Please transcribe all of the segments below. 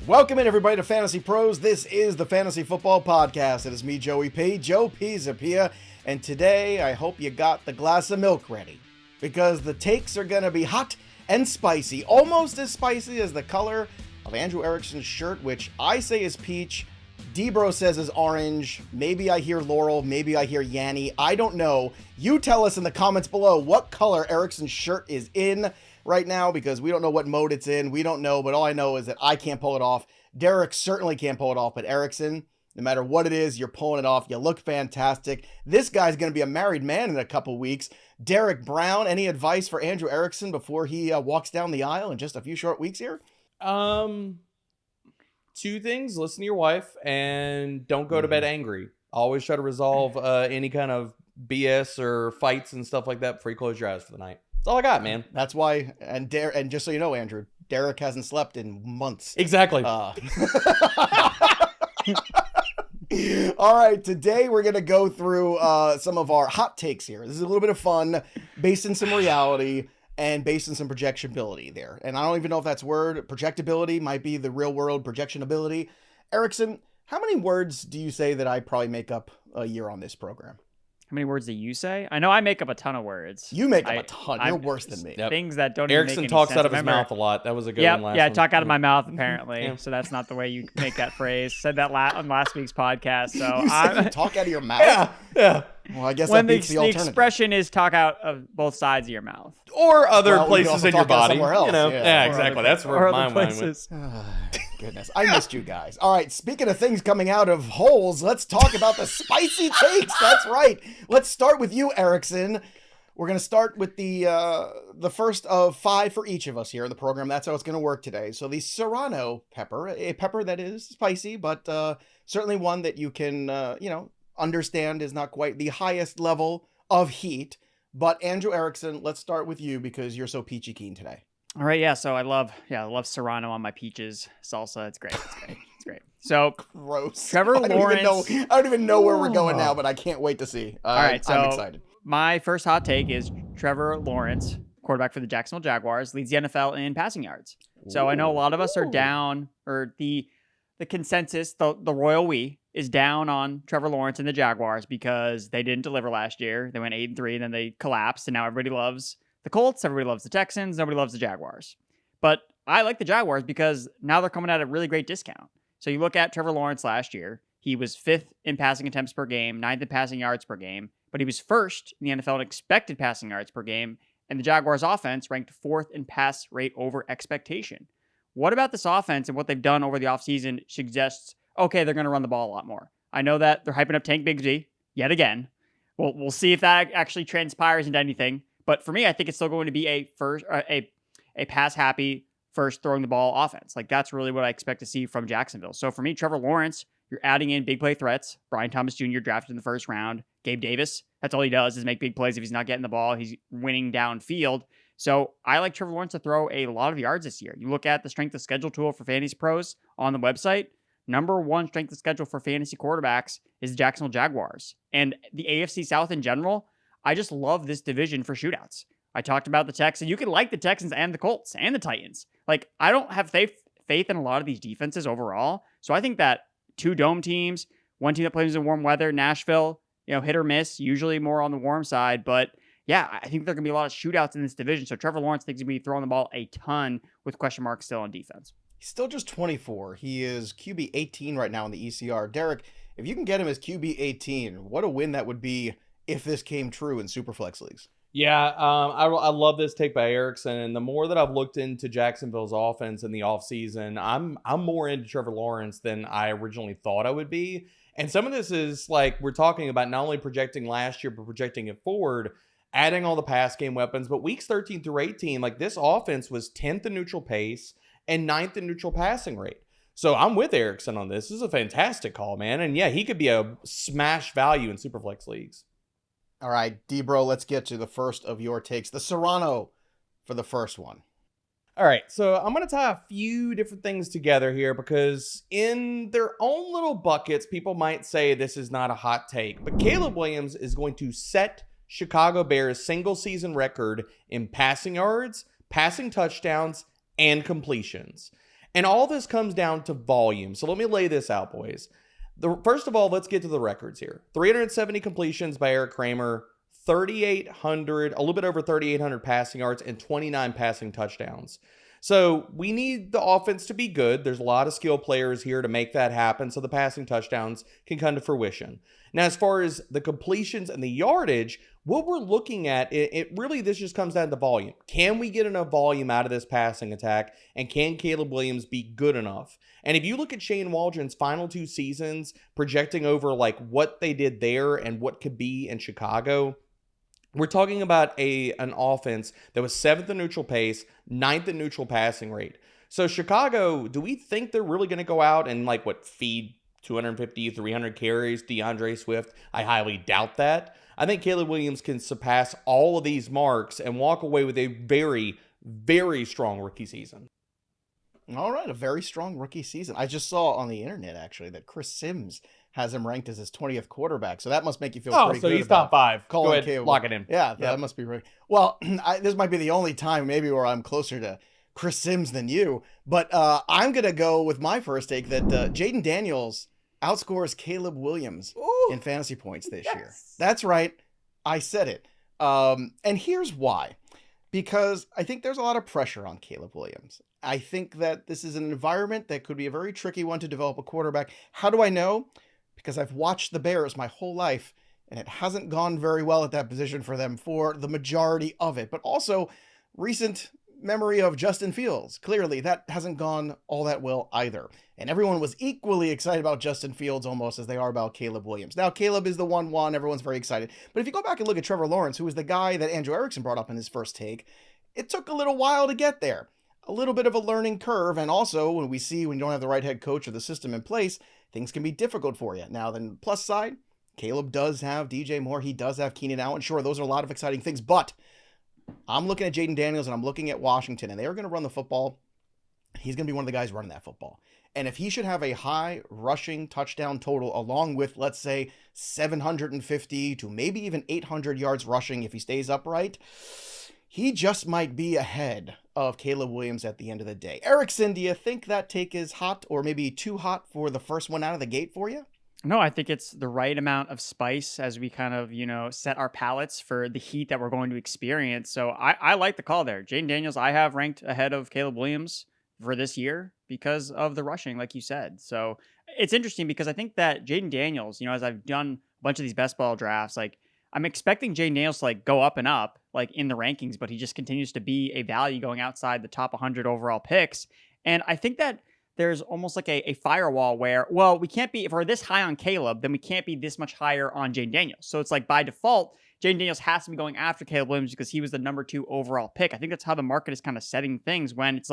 Welcome in, everybody, to Fantasy Pros. This is the Fantasy Football Podcast. It is me, Joe Pisapia, and today I hope you got the glass of milk ready, because the takes are going to be hot and spicy, almost as spicy as the color of Andrew Erickson's shirt, which I say is peach, D-Bro says is orange, maybe I hear Laurel, maybe I hear Yanni, I don't know. You tell us in the comments below what color Erickson's shirt is in right now, because we don't know what mode it's in. We don't know, but all I know is that I can't pull it off. Derek certainly can't pull it off, but Erickson, no matter what it is, you're pulling it off. You look fantastic. This guy's going to be a married man in a couple weeks. Derek Brown, any advice for Andrew Erickson before he walks down the aisle in just a few short weeks here? Two things. Listen to your wife and don't go to bed angry. Always try to resolve any kind of BS or fights and stuff like that before you close your eyes for the night. That's all I got, man. That's why, and just so you know, Andrew, Derek hasn't slept in months. Exactly. All right, today we're going to go through some of our hot takes here. This is a little bit of fun, based in some reality, and based in some projectability there. And I don't even know if that's a word. Projectability might be the real world projectionability. Erickson, how many words do you say that I probably make up a year on this program? How many words do you say? I know I make up a ton of words. You make up a ton. You're worse than me. Yep. Things that don't Erickson even make talks any sense. out of his mouth a lot. That was a good one last Yeah, I one. talk out of my mouth, apparently. Yeah. So that's not the way you make that phrase. Said that on last week's podcast. So You said you talk out of your mouth? Yeah. Well, I guess when that beats the the alternative. expression is talk out of both sides of your mouth. Or other Well, we can places also in your talk out body. somewhere else, You know? yeah. Yeah, Or exactly. That's where Or my other mind went. places. Goodness, I missed you guys. All right, speaking of things coming out of holes, let's talk about the spicy takes. That's right. Let's start with you, Erickson. We're going to start with the first of 5 for each of us here in the program. That's how it's going to work today. So the Serrano pepper, a pepper that is spicy, but certainly one that you can, understand is not quite the highest level of heat. But Andrew Erickson, let's start with you because you're so peachy keen today. All right, yeah. So I love Serrano on my peaches salsa. It's great. It's great. So Gross. Trevor Lawrence. I don't even know where we're going now, but I can't wait to see. All right, so I'm excited. My first hot take is Trevor Lawrence, quarterback for the Jacksonville Jaguars, leads the NFL in passing yards. So I know a lot of us are down, or the consensus, the royal we, is down on Trevor Lawrence and the Jaguars because they didn't deliver last year. They went 8-3, and then they collapsed, and now everybody loves the Colts, everybody loves the Texans, nobody loves the Jaguars. But I like the Jaguars because now they're coming at a really great discount. So you look at Trevor Lawrence last year, he was 5th in passing attempts per game, 9th in passing yards per game, but he was 1st in the NFL in expected passing yards per game, and the Jaguars offense ranked 4th in pass rate over expectation. What about this offense and what they've done over the offseason suggests, okay, they're going to run the ball a lot more. I know that they're hyping up Tank Bigsby yet again. We'll see if that actually transpires into anything. But for me, I think it's still going to be a pass-happy, first throwing the ball offense. Like, that's really what I expect to see from Jacksonville. So for me, Trevor Lawrence, you're adding in big play threats. Brian Thomas Jr. drafted in the first round. Gabe Davis, that's all he does is make big plays. If he's not getting the ball, he's winning downfield. So I like Trevor Lawrence to throw a lot of yards this year. You look at the strength of schedule tool for Fantasy Pros on the website. Number 1 strength of schedule for fantasy quarterbacks is the Jacksonville Jaguars. And the AFC South in general, I just love this division for shootouts. I talked about the Texans. You can like the Texans and the Colts and the Titans. Like, I don't have faith in a lot of these defenses overall. So I think that 2 dome teams, 1 team that plays in warm weather, Nashville, hit or miss, usually more on the warm side. But yeah, I think there are going to be a lot of shootouts in this division. So Trevor Lawrence thinks he's going to be throwing the ball a ton with question marks still on defense. He's still just 24. He is QB 18 right now in the ECR. Derek, if you can get him as QB 18, what a win that would be if this came true in Superflex leagues. Yeah, I love this take by Erickson, and the more that I've looked into Jacksonville's offense in the offseason, I'm more into Trevor Lawrence than I originally thought I would be. And some of this is like we're talking about not only projecting last year, but projecting it forward, adding all the pass game weapons. But weeks 13 through 18, like this offense was 10th in neutral pace and 9th in neutral passing rate. So I'm with Erickson on this. This is a fantastic call, man. And yeah, he could be a smash value in Superflex leagues. All right, D-Bro, let's get to the first of your takes. The Serrano for the first one. All right, so I'm going to tie a few different things together here because in their own little buckets, people might say this is not a hot take, but Caleb Williams is going to set Chicago Bears' single season record in passing yards, passing touchdowns, and completions. And all this comes down to volume. So let me lay this out, boys. First of all, let's get to the records here. 370 completions by Eric Kramer, 3,800, a little bit over 3,800 passing yards, and 29 passing touchdowns. So we need the offense to be good. There's a lot of skill players here to make that happen so the passing touchdowns can come to fruition. Now, as far as the completions and the yardage, what we're looking at, this just comes down to volume. Can we get enough volume out of this passing attack? And can Caleb Williams be good enough? And if you look at Shane Waldron's final 2 seasons, projecting over like what they did there and what could be in Chicago, we're talking about an offense that was 7th in neutral pace, 9th in neutral passing rate. So Chicago, do we think they're really going to go out and feed 250, 300 carries, DeAndre Swift? I highly doubt that. I think Caleb Williams can surpass all of these marks and walk away with a very, very strong rookie season. All right, a very strong rookie season. I just saw on the internet, actually, that Chris Sims has him ranked as his 20th quarterback. So that must make you feel pretty good. Oh, so he's top 5. Go ahead, Caleb. lock it in. Yeah, that must be right. Well, this might be the only time maybe where I'm closer to Chris Sims than you. But I'm going to go with my first take that Jayden Daniels outscores Caleb Williams in fantasy points this year. That's right. I said it. And here's why. Because I think there's a lot of pressure on Caleb Williams. I think that this is an environment that could be a very tricky one to develop a quarterback. How do I know? Because I've watched the Bears my whole life, and it hasn't gone very well at that position for them for the majority of it. But also, recent memory of Justin Fields. Clearly, that hasn't gone all that well either. And everyone was equally excited about Justin Fields almost as they are about Caleb Williams. Now, Caleb is the 1-1. Everyone's very excited. But if you go back and look at Trevor Lawrence, who was the guy that Andrew Erickson brought up in his first take, it took a little while to get there. A little bit of a learning curve. And also, when you don't have the right head coach or the system in place, things can be difficult for you. Now, then, plus side, Caleb does have DJ Moore. He does have Keenan Allen. Sure, those are a lot of exciting things. But I'm looking at Jayden Daniels and I'm looking at Washington, and they're going to run the football. He's going to be one of the guys running that football. And if he should have a high rushing touchdown total along with, let's say, 750 to maybe even 800 yards rushing if he stays upright, he just might be ahead of Caleb Williams at the end of the day. Erickson, do you think that take is hot or maybe too hot for the first one out of the gate for you? No, I think it's the right amount of spice as we kind of, set our palates for the heat that we're going to experience. So I like the call there. Jayden Daniels, I have ranked ahead of Caleb Williams for this year because of the rushing, like you said. So it's interesting because I think that Jayden Daniels, as I've done a bunch of these best ball drafts, I'm expecting Jayden Daniels to go up and up in the rankings, but he just continues to be a value going outside the top 100 overall picks. And I think that there's almost a firewall where, well, we can't be, if we're this high on Caleb, then we can't be this much higher on Jayden Daniels. So it's by default, Jayden Daniels has to be going after Caleb Williams because he was the number 2 overall pick. I think that's how the market is kind of setting things when it's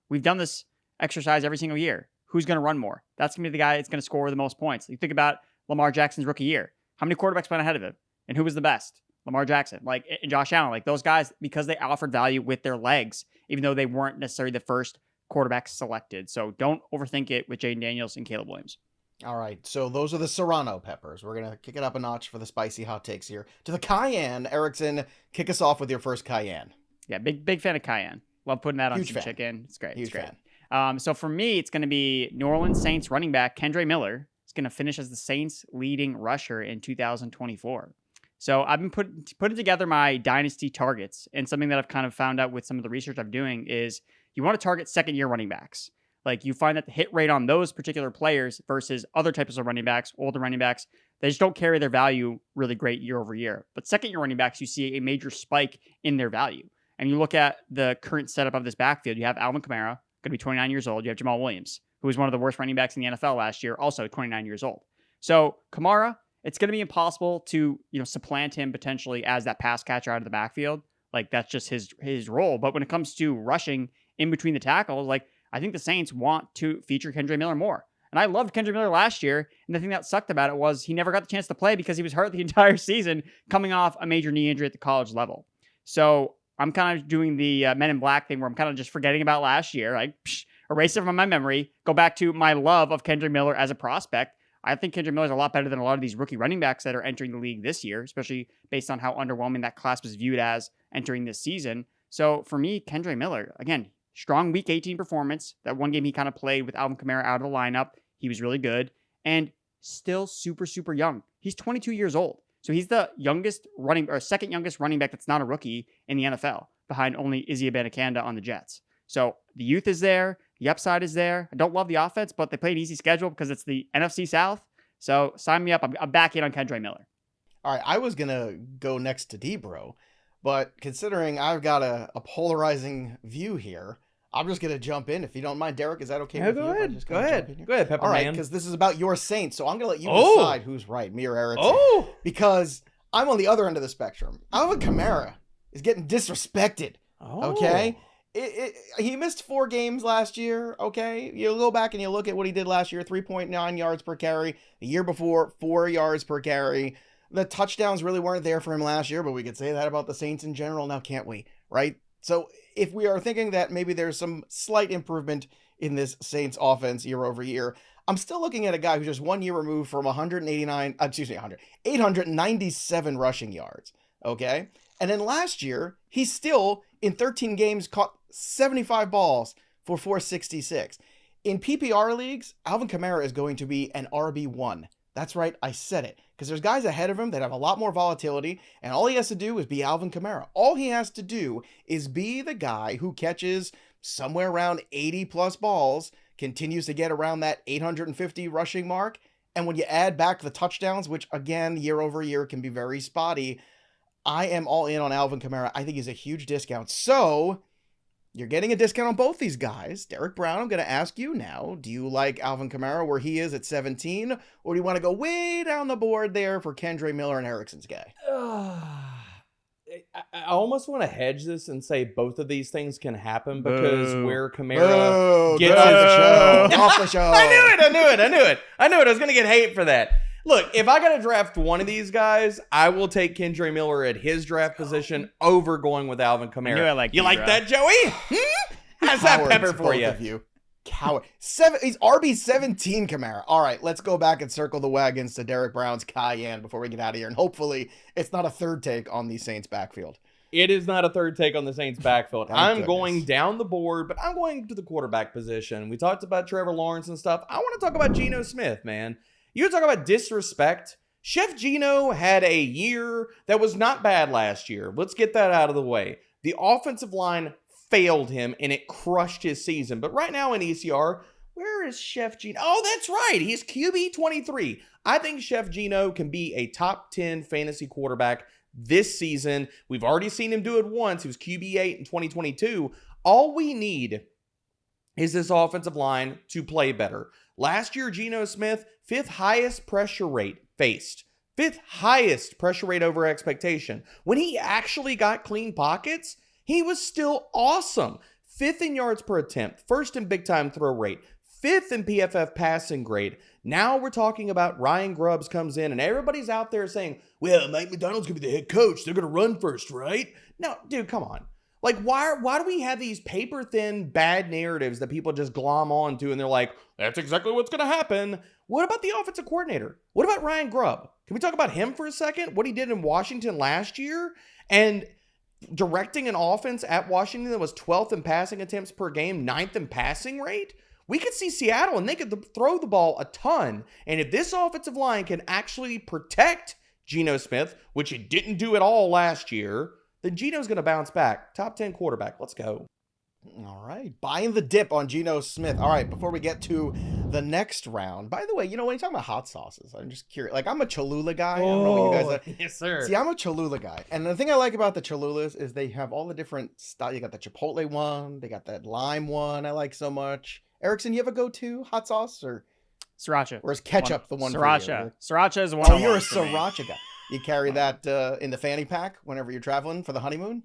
we've done this exercise every single year. Who's going to run more? That's going to be the guy that's going to score the most points. You think about Lamar Jackson's rookie year. How many quarterbacks went ahead of him? And who was the best? Lamar Jackson, and Josh Allen, those guys, because they offered value with their legs, even though they weren't necessarily the first quarterback selected. So don't overthink it with Jayden Daniels and Caleb Williams. All right, so those are the Serrano peppers. We're going to kick it up a notch for the spicy hot takes here. To the cayenne, Erickson, kick us off with your first cayenne. Yeah, big fan of cayenne. Love putting that on some chicken. It's great. Huge fan. So for me, it's going to be New Orleans Saints running back Kendre Miller. It's going to finish as the Saints' leading rusher in 2024. So I've been putting together my dynasty targets, and something that I've kind of found out with some of the research I'm doing is you want to target second-year running backs. You find that the hit rate on those particular players versus other types of running backs, older running backs, they just don't carry their value really great year over year. But second-year running backs, you see a major spike in their value. And you look at the current setup of this backfield, you have Alvin Kamara, going to be 29 years old. You have Jamal Williams, who was one of the worst running backs in the NFL last year, also 29 years old. So Kamara, it's going to be impossible to, supplant him potentially as that pass catcher out of the backfield. That's just his role. But when it comes to rushing in between the tackles, I think the Saints want to feature Kendre Miller more. And I loved Kendre Miller last year. And the thing that sucked about it was he never got the chance to play because he was hurt the entire season coming off a major knee injury at the college level. So I'm kind of doing the Men in Black thing where I'm kind of just forgetting about last year. Erase it from my memory, go back to my love of Kendre Miller as a prospect. I think Kendre Miller is a lot better than a lot of these rookie running backs that are entering the league this year, especially based on how underwhelming that class was viewed as entering this season. So for me, Kendre Miller, again, strong Week 18 performance. That one game he kind of played with Alvin Kamara out of the lineup. He was really good. And still super, super young. He's 22 years old. So he's the second youngest running back that's not a rookie in the NFL, behind only Izzy Abanikanda on the Jets. So the youth is there. The upside is there. I don't love the offense, but they play an easy schedule because it's the NFC South. So sign me up. I'm back in on Kendre Miller. All right, I was going to go next to Debro, but considering I've got a polarizing view here, I'm just going to jump in. If you don't mind, Derek, is that okay with you? Go ahead. Go ahead, Pepper All right, Man. because this is about your Saints, so I'm going to let you decide who's right, me or Erickson. Because I'm on the other end of the spectrum. Alvin Kamara is getting disrespected, okay? He missed 4 games last year, okay? You go back and you look at what he did last year, 3.9 yards per carry. The year before, 4 yards per carry. The touchdowns really weren't there for him last year, but we could say that about the Saints in general now, can't we? Right? So if we are thinking that maybe there's some slight improvement in this Saints offense year over year, I'm still looking at a guy who's just 1 year removed from 897 rushing yards, okay? And then last year, he still, in 13 games, caught 75 balls for 466. In PPR leagues, Alvin Kamara is going to be an RB1. That's right, I said it. Because there's guys ahead of him that have a lot more volatility, and all he has to do is be Alvin Kamara. All he has to do is be the guy who catches somewhere around 80-plus balls, continues to get around that 850 rushing mark, and when you add back the touchdowns, which, again, year over year can be very spotty, I am all in on Alvin Kamara. I think he's a huge discount. So you're getting a discount on both these guys. Derek Brown, I'm going to ask you now, do you like Alvin Kamara where he is at 17, or do you want to go way down the board there for Kendre Miller and Erickson's guy? I almost want to hedge this and say both of these things can happen because where Kamara gets off the show. Off the show. I knew it. I was going to get hate for that. Look, if I got to draft one of these guys, I will take Kendre Miller at his draft position over going with Alvin Kamara. I knew I liked you like bro. that, Joey? How's that pepper for both you? Of you? Coward. He's RB17 Kamara. All right, let's go back and circle the wagons to Derek Brown's Cayenne before we get out of here. And hopefully it's not a third take on the Saints backfield. It is not a third take on the Saints backfield. Thank going goodness. down the board, but I'm going to the quarterback position. We talked about Trevor Lawrence and stuff. I want to talk about Geno Smith, man. You talk about disrespect. Chef Geno had a year that was not bad last year. Let's get that out of the way. The offensive line failed him, and it crushed his season. But right now in ECR, where is Chef Geno? Oh, that's right. He's QB 23. I think Chef Geno can be a top 10 fantasy quarterback this season. We've already seen him do it once. He was QB 8 in 2022. All we need is this offensive line to play better. Last year, Geno Smith, 5th highest pressure rate faced. 5th highest pressure rate over expectation. When he actually got clean pockets, he was still awesome. 5th in yards per attempt, 1st in big time throw rate, 5th in PFF passing grade. Now we're talking about Ryan Grubbs comes in and everybody's out there saying, well, Mike McDonald's going to be the head coach. They're going to run first, right? No, dude, come on. Like, why do we have these paper-thin bad narratives that people just glom onto and they're like, that's exactly what's going to happen? What about the offensive coordinator? What about Ryan Grubb? Can we talk about him for a second? What he did in Washington last year? And directing an offense at Washington that was 12th in passing attempts per game, 9th in passing rate? We could see Seattle and they could throw the ball a ton. And if this offensive line can actually protect Geno Smith, which it didn't do at all last year, then Geno's going to bounce back. Top 10 quarterback. Let's go. All right. Buying the dip on Geno Smith. All right. Before we get to the next round, by the way, when you talk about hot sauces, I'm just curious. Like, I'm a Cholula guy. I don't know what you guys are. Yes, sir. See, I'm a Cholula guy. And the thing I like about the Cholulas is they have all the different styles. You got the Chipotle one. They got that lime one I like so much. Erickson, you have a go-to hot sauce? Or Sriracha. is ketchup the one Sriracha. for you? Sriracha is one. Oh, you're a Sriracha guy. You carry that in the fanny pack whenever you're traveling for the honeymoon?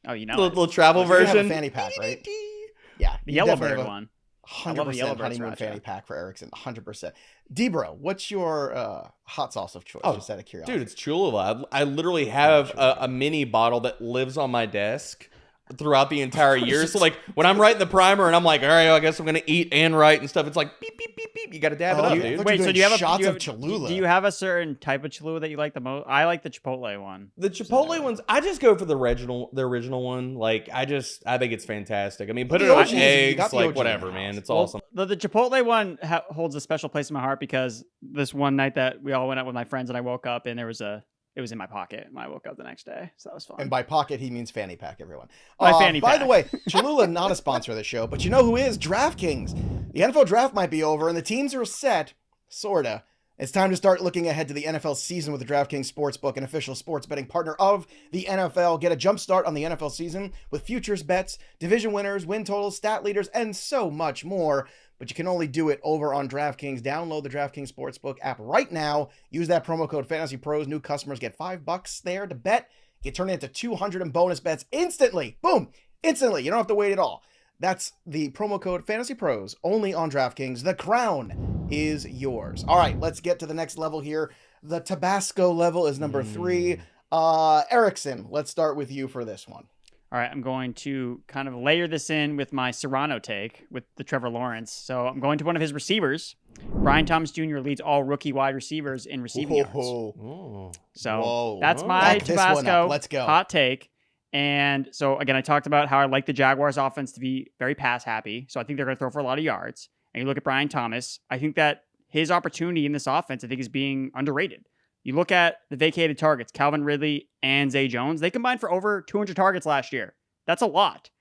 Oh, you know. Little travel You have version. a fanny pack, right? Yeah. The you yellow definitely bird have a one. 100% yellow bird honeymoon Sriracha. fanny pack for Erickson. 100%. Debro, what's your hot sauce of choice? Just out of curiosity. Dude, it's Cholula. I literally have a mini bottle that lives on my desk. throughout the entire year. So like when I'm writing the primer and I'm like, all right, I guess I'm gonna eat and write and stuff. It's like beep beep beep beep. You got to dab it up, dude. Wait, so do you have shots of Cholula? Do you have a certain type of Cholula that you like the most? I like the Chipotle one. The Chipotle ones, I just go for the original one. Like I think it's fantastic. I mean, put it on eggs, like whatever, man. It's awesome. The Chipotle one holds a special place in my heart because this one night that we all went out with my friends and I woke up and it was in my pocket when I woke up the next day. So that was fun. And by pocket, he means fanny pack, everyone. Fanny pack. By the way, Cholula, not a sponsor of the show, but you know who is? DraftKings. The NFL draft might be over, and the teams are set, sorta. It's time to start looking ahead to the NFL season with the DraftKings Sportsbook, an official sports betting partner of the NFL. Get a jump start on the NFL season with futures bets, division winners, win totals, stat leaders, and so much more. But you can only do it over on DraftKings. Download the DraftKings Sportsbook app right now. Use that promo code FANTASYPROS. New customers get $5 there to bet. Get turned into 200 in bonus bets instantly. Boom! Instantly. You don't have to wait at all. That's the promo code FANTASYPROS only on DraftKings. The crown is yours. All right, let's get to the next level here. The Tabasco level is number 3. Erickson, let's start with you for this one. All right, I'm going to kind of layer this in with my Serrano take with the Trevor Lawrence. So I'm going to one of his receivers. Brian Thomas Jr. leads all rookie wide receivers in receiving yards. So that's my Tabasco Let's go. hot take. And so, again, I talked about how I like the Jaguars offense to be very pass happy. So I think they're going to throw for a lot of yards. And you look at Brian Thomas, I think that his opportunity in this offense, I think, is being underrated. You look at the vacated targets, Calvin Ridley and Zay Jones, they combined for over 200 targets last year. That's a lot.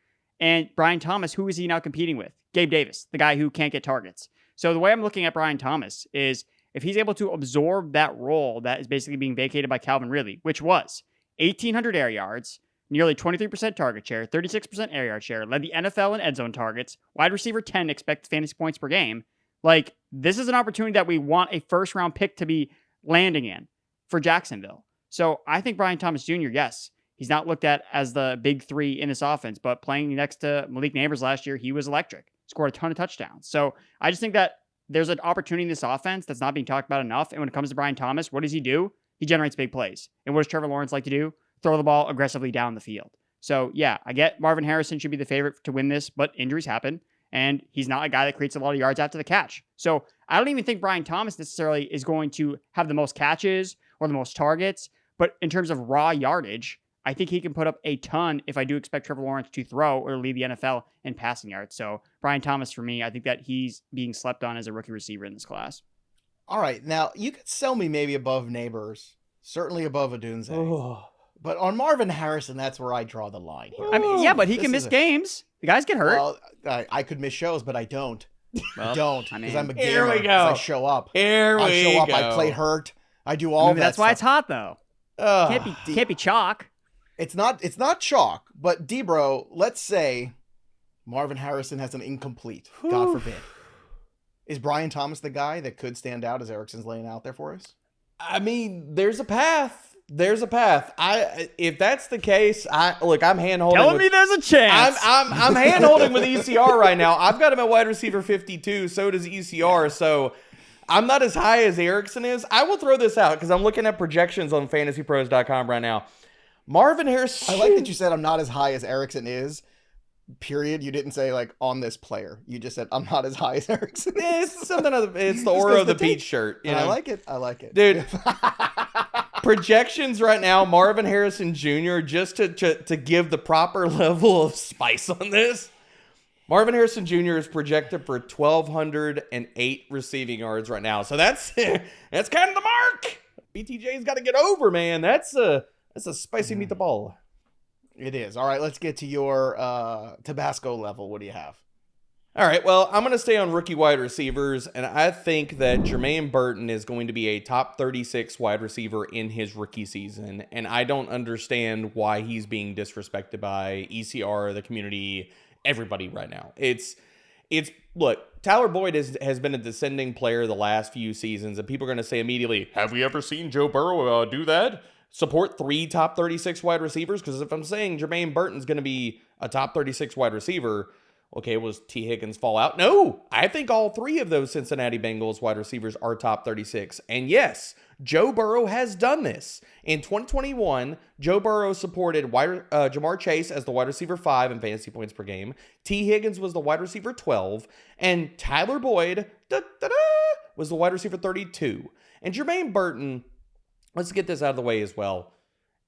And Brian Thomas, who is he now competing with? Gabe Davis, the guy who can't get targets. So the way I'm looking at Brian Thomas is if he's able to absorb that role that is basically being vacated by Calvin Ridley, which was 1,800 air yards, nearly 23% target share, 36% air yard share, led the NFL in end zone targets, wide receiver 10 expected fantasy points per game. Like, this is an opportunity that we want a first round pick to be landing in for Jacksonville. So I think Brian Thomas Jr., yes, he's not looked at as the big 3 in this offense, but playing next to Malik Neighbors last year, he was electric, scored a ton of touchdowns. So I just think that there's an opportunity in this offense that's not being talked about enough. And when it comes to Brian Thomas, what does he do? He generates big plays. And what does Trevor Lawrence like to do? Throw the ball aggressively down the field. So yeah, I get Marvin Harrison should be the favorite to win this, but injuries happen. And he's not a guy that creates a lot of yards after the catch. So I don't even think Brian Thomas necessarily is going to have the most catches or the most targets. But in terms of raw yardage, I think he can put up a ton if I do expect Trevor Lawrence to throw or lead the NFL in passing yards. So Brian Thomas, for me, I think that he's being slept on as a rookie receiver in this class. All right. Now, you could sell me maybe above Neighbors, certainly above Adunze. Oh. But on Marvin Harrison, that's where I draw the line here. I mean, yeah, but he can miss games. The guys get hurt. Well, I could miss shows, but I don't. Well, I don't, because I'm a gamer. Here we go. I show up. I show up. I play hurt. I do all that That's stuff. why it's hot, though. Can't be chalk. It's not chalk, but Debro, let's say Marvin Harrison has an incomplete. God forbid. Is Brian Thomas the guy that could stand out as Erickson's laying out there for us? I mean, there's a path. If that's the case, I'm hand-holding. Telling me there's a chance. I'm hand-holding with ECR right now. I've got him at wide receiver 52. So does ECR. So I'm not as high as Erickson is. I will throw this out because I'm looking at projections on fantasypros.com right now. Marvin Harrison. I like that you said I'm not as high as Erickson is. Period. You didn't say like on this player. You just said I'm not as high as Erickson. It's something. It's the aura of the peach shirt. You know? I like it, dude. Projections right now. Marvin Harrison Jr. Just to give the proper level of spice on this. Marvin Harrison Jr. is projected for 1,208 receiving yards right now. So that's kind of the mark. BTJ's got to get over, man. That's a spicy meatball. It is. All right, let's get to your Tabasco level. What do you have? All right, well, I'm going to stay on rookie wide receivers, and I think that Jermaine Burton is going to be a top 36 wide receiver in his rookie season, and I don't understand why he's being disrespected by ECR, the community, everybody right now. Look, Tyler Boyd has been a descending player the last few seasons, and people are going to say immediately, have we ever seen Joe Burrow do that? Support 3 top 36 wide receivers? Because if I'm saying Jermaine Burton's going to be a top 36 wide receiver, Okay, was T. Higgins fall out? No, I think all three of those Cincinnati Bengals wide receivers are top 36. And yes, Joe Burrow has done this. In 2021, Joe Burrow supported Jamar Chase as the wide receiver 5 in fantasy points per game. T. Higgins was the wide receiver 12. And Tyler Boyd was the wide receiver 32. And Jermaine Burton, let's get this out of the way as well,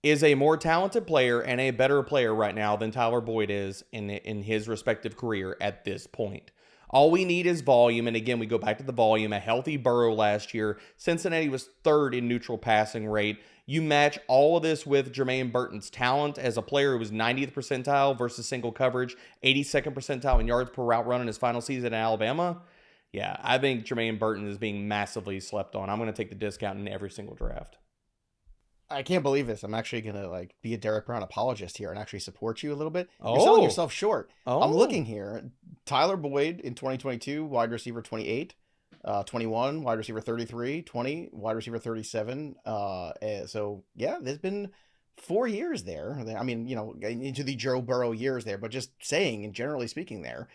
is a more talented player and a better player right now than Tyler Boyd is in his respective career at this point. All we need is volume, and again, we go back to the volume. A healthy Burrow last year. Cincinnati was 3rd in neutral passing rate. You match all of this with Jermaine Burton's talent as a player who was 90th percentile versus single coverage, 82nd percentile in yards per route run in his final season in Alabama. Yeah, I think Jermaine Burton is being massively slept on. I'm going to take the discount in every single draft. I can't believe this. I'm actually going to be a Derek Brown apologist here and actually support you a little bit. You're selling yourself short. I'm looking here. Tyler Boyd in 2022, wide receiver 28, 21, wide receiver 33, 20, wide receiver 37. So, yeah, there's been 4 years there. I mean, into the Joe Burrow years there, but just saying and generally speaking there,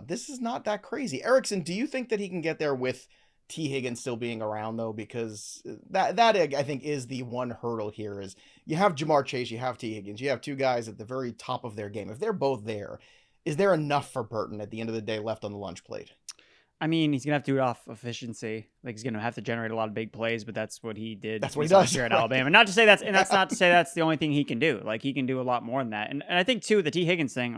this is not that crazy. Erickson, do you think that he can get there with T. Higgins still being around, though? Because that I think is the one hurdle here is you have Jamar Chase, you have T. Higgins, you have two guys at the very top of their game. If they're both there, is there enough for Burton at the end of the day left on the lunch plate? I mean, he's going to have to do it off efficiency. He's going to have to generate a lot of big plays, but that's what he did. That's what he does here at Alabama. Not to say that's not to say that's the only thing he can do. He can do a lot more than that. And I think too, the T. Higgins thing,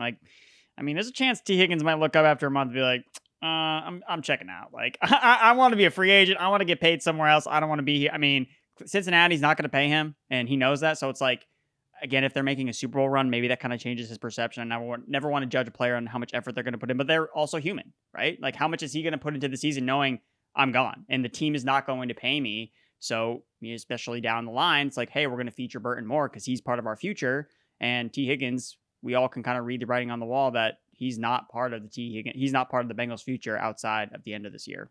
there's a chance T. Higgins might look up after a month and be like, I'm checking out. I want to be a free agent. I want to get paid somewhere else. I don't want to be here. I mean, Cincinnati's not going to pay him, and he knows that. So it's again, if they're making a Super Bowl run, maybe that kind of changes his perception. I never want to judge a player on how much effort they're going to put in, but they're also human, right? How much is he going to put into the season knowing I'm gone and the team is not going to pay me? So especially down the line, it's hey, we're going to feature Burton more because he's part of our future. And T. Higgins, we all can kind of read the writing on the wall that he's not part of he's not part of the Bengals' future outside of the end of this year.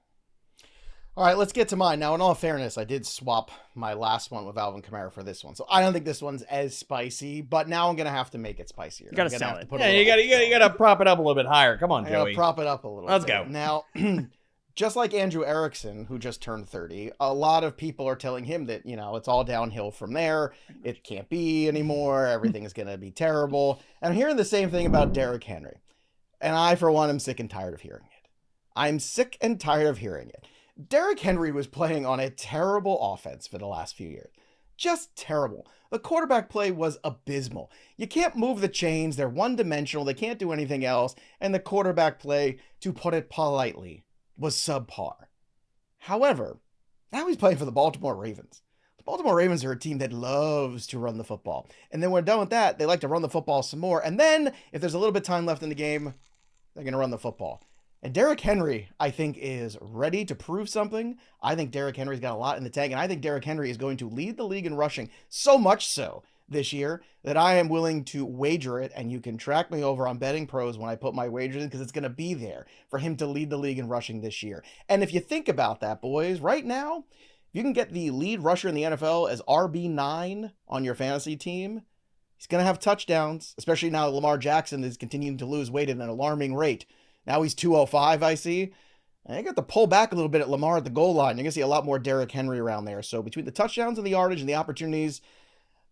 All right, let's get to mine. Now, in all fairness, I did swap my last one with Alvin Kamara for this one. So I don't think this one's as spicy, but now I'm going to have to make it spicier. You got to sell it. Yeah, you got to prop it up a little bit higher. Come on, Joey. Prop it up a little Let's bit. go. Now, just like Andrew Erickson, who just turned 30, a lot of people are telling him that, it's all downhill from there. It can't be anymore. Everything is going to be terrible. And I'm hearing the same thing about Derrick Henry. And I, for one, am sick and tired of hearing it. I'm sick and tired of hearing it. Derrick Henry was playing on a terrible offense for the last few years. Just terrible. The quarterback play was abysmal. You can't move the chains. They're one-dimensional. They can't do anything else. And the quarterback play, to put it politely, was subpar. However, now he's playing for the Baltimore Ravens. The Baltimore Ravens are a team that loves to run the football. And then when done with that, they like to run the football some more. And then, if there's a little bit of time left in the game, they're going to run the football. And Derrick Henry, I think, is ready to prove something. I think Derrick Henry's got a lot in the tank, and I think Derrick Henry is going to lead the league in rushing so much so this year that I am willing to wager it, and you can track me over on Betting Pros when I put my wagers in, because it's going to be there for him to lead the league in rushing this year. And if you think about that, boys, right now, if you can get the lead rusher in the NFL as RB9 on your fantasy team, he's going to have touchdowns, especially now that Lamar Jackson is continuing to lose weight at an alarming rate. Now he's 205, I see. And you got to pull back a little bit at Lamar at the goal line. You're going to see a lot more Derrick Henry around there. So between the touchdowns and the yardage and the opportunities,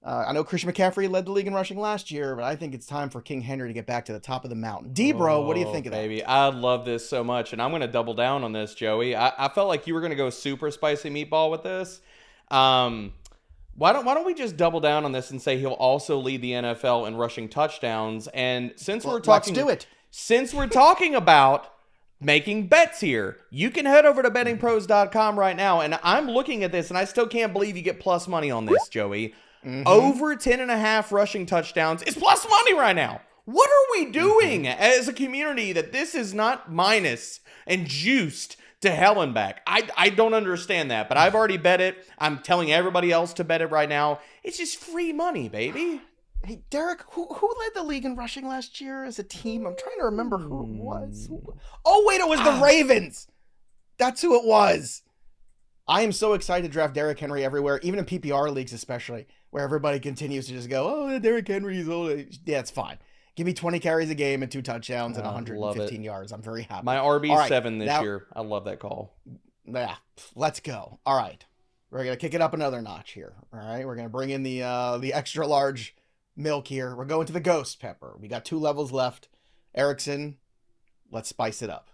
I know Christian McCaffrey led the league in rushing last year, but I think it's time for King Henry to get back to the top of the mountain. D-Bro, what do you think of that? Baby, I love this so much, and I'm going to double down on this, Joey. I felt like you were going to go super spicy meatball with this. Why don't we just double down on this and say he'll also lead the NFL in rushing touchdowns? And since we're talking, let's do it. Since we're talking about making bets here, you can head over to bettingpros.com right now, and I'm looking at this, and I still can't believe you get plus money on this, Joey. Mm-hmm. Over 10.5 rushing touchdowns is plus money right now. What are we doing as a community that this is not minus and juiced to hell and back? I don't understand that, but I've already bet it. I'm telling everybody else to bet it right now. It's just free money, baby. Hey, Derek, who led the league in rushing last year as a team? I'm trying to remember who it was. Oh, wait, it was the Ravens. That's who it was. I am so excited to draft Derrick Henry everywhere, even in PPR leagues especially, where everybody continues to just go, oh, Derrick Henry is old. Yeah, it's fine. Give me 20 carries a game and 2 touchdowns and Love 115 yards. I'm very happy. My RB7 this year. I love that call. Yeah, let's go. All right. We're going to kick it up another notch here. All right. We're going to bring in the extra large milk here. We're going to the ghost pepper. We got 2 levels left. Erickson, let's spice it up.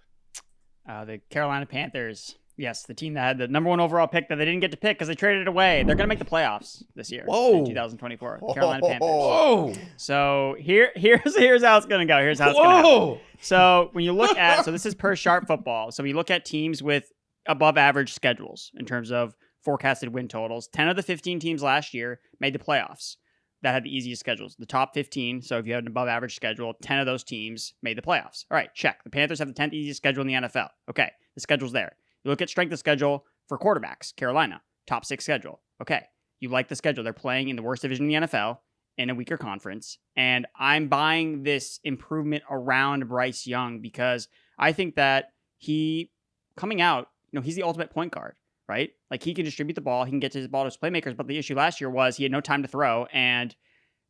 The Carolina Panthers. Yes, the team that had the number 1 overall pick that they didn't get to pick because they traded it away. They're going to make the playoffs this year. Whoa. In 2024. Carolina Panthers. Whoa. So here's how it's going to go. Here's how it's going to go. So when you look at, so this is per Sharp Football. So when you look at teams with above average schedules in terms of forecasted win totals, 10 of the 15 teams last year made the playoffs that had the easiest schedules. The top 15, so if you had an above average schedule, 10 of those teams made the playoffs. All right, check. The Panthers have the 10th easiest schedule in the NFL. Okay, the schedule's there. You look at strength of schedule for quarterbacks. Carolina, top 6 schedule. Okay, you like the schedule. They're playing in the worst division in the NFL in a weaker conference. And I'm buying this improvement around Bryce Young because I think that he, coming out, he's the ultimate point guard, right? Like, he can distribute the ball. He can get to his ball to his playmakers. But the issue last year was he had no time to throw, and